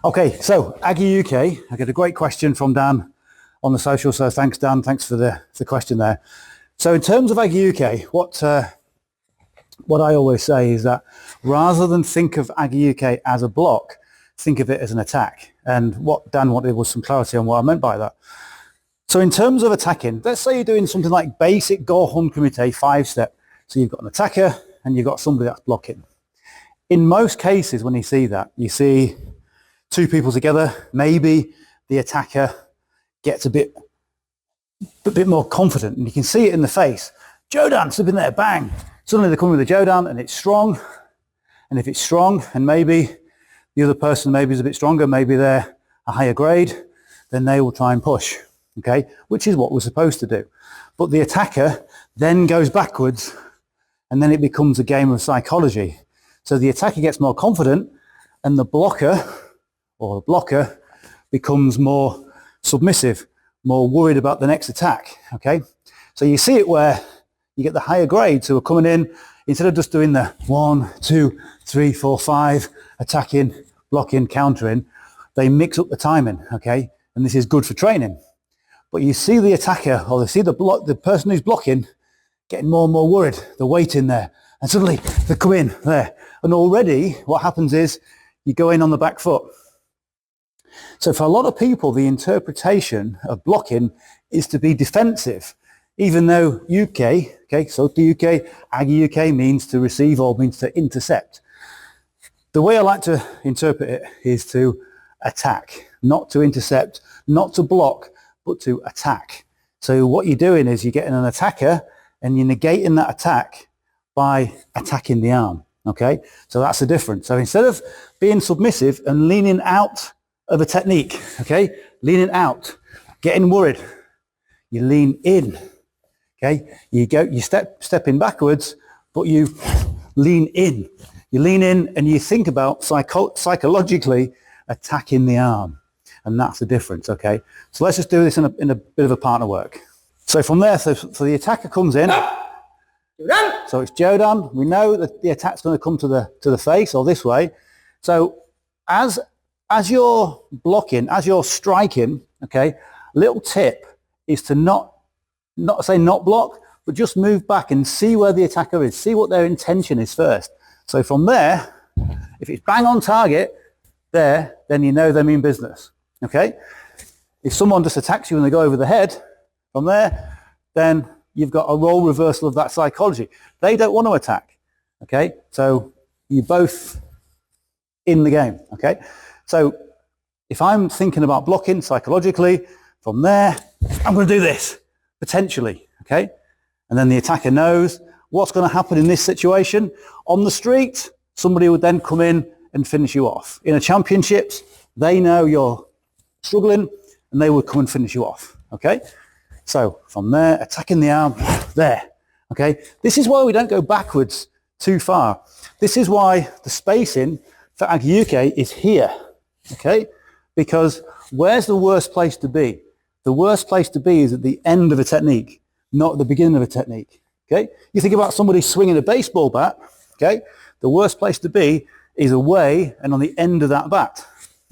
Okay, so Aggie UK, I get a great question from Dan on the social, so thanks Dan, thanks for the question there. So in terms of Aggie UK, what I always say is that rather than think of Aggie UK as a block, think of it as an attack. And what Dan wanted was some clarity on what I meant by that. So in terms of attacking, let's say you're doing something like basic Gohon Kumite 5-step. So you've got an attacker and you've got somebody that's blocking. In most cases when you see that, you see two people together, maybe the attacker gets a bit more confident, and you can see it in the face. Jodan, slipping there, bang. Suddenly they come with a Jodan and it's strong. And if it's strong and maybe the other person maybe is a bit stronger, maybe they're a higher grade, then they will try and push, okay? Which is what we're supposed to do. But the attacker then goes backwards and then it becomes a game of psychology. So the attacker gets more confident and the blocker becomes more submissive, more worried about the next attack, okay? So you see it where you get the higher grades who are coming in, instead of just doing the 1, 2, 3, 4, 5, attacking, blocking, countering, they mix up the timing, okay? And this is good for training. But you see the attacker, or you see the person who's blocking getting more and more worried. They're waiting there, and suddenly they come in there. And already what happens is you go in on the back foot. So for a lot of people, the interpretation of blocking is to be defensive, even though UK, okay, so the UK, Aggie UK means to receive or means to intercept. The way I like to interpret it is to attack, not to intercept, not to block, but to attack. So what you're doing is you're getting an attacker and you're negating that attack by attacking the arm, okay? So that's the difference. So instead of being submissive and leaning out of a technique, okay? Leaning out, getting worried, you lean in, okay? You stepping backwards, but you lean in. You lean in and you think about psychologically attacking the arm. And that's the difference, okay? So let's just do this in a bit of a partner work. So from there, so the attacker comes in. So it's Jodan. We know that the attack's going to come to the face or this way. So as you're blocking, as you're striking, okay, little tip is to not block, but just move back and see where the attacker is. See what their intention is first. So from there, if it's bang on target there, then you know they mean business, okay? If someone just attacks you and they go over the head, from there, then you've got a role reversal of that psychology. They don't want to attack, okay? So you're both in the game, okay? So if I'm thinking about blocking psychologically, from there, I'm going to do this, potentially, okay? And then the attacker knows what's going to happen in this situation. On the street, somebody would then come in and finish you off. In a championships, they know you're struggling and they would come and finish you off, okay? So from there, attacking the arm, there, okay? This is why we don't go backwards too far. This is why the spacing for Aggie UK is here, okay? Because where's the worst place to be? The worst place to be is at the end of a technique, not at the beginning of a technique, okay? You think about somebody swinging a baseball bat, okay? The worst place to be is away and on the end of that bat,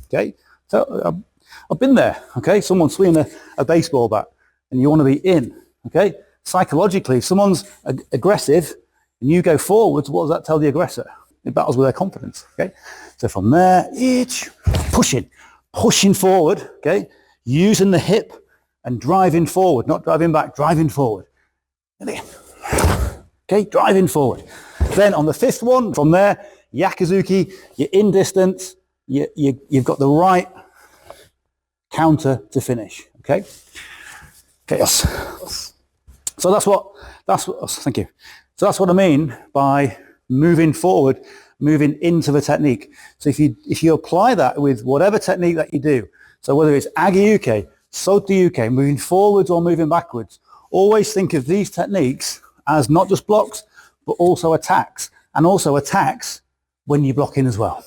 okay? So I've been there, okay? Someone swinging a baseball bat and you want to be in, okay? Psychologically, if someone's aggressive and you go forwards, what does that tell the aggressor? It battles with their confidence, okay? So from there, pushing forward, okay? Using the hip and driving forward, not driving back, driving forward. Okay, driving forward. Then on the fifth one, from there, Yakuzuki, you're in distance, you've got the right counter to finish, okay? Chaos. So that's what, thank you. So that's what I mean by moving forward, moving into the technique. So if you apply that with whatever technique that you do, so whether it's Aggie UK, Soti UK, moving forwards or moving backwards, always think of these techniques as not just blocks, but also attacks, and also attacks when you block in as well.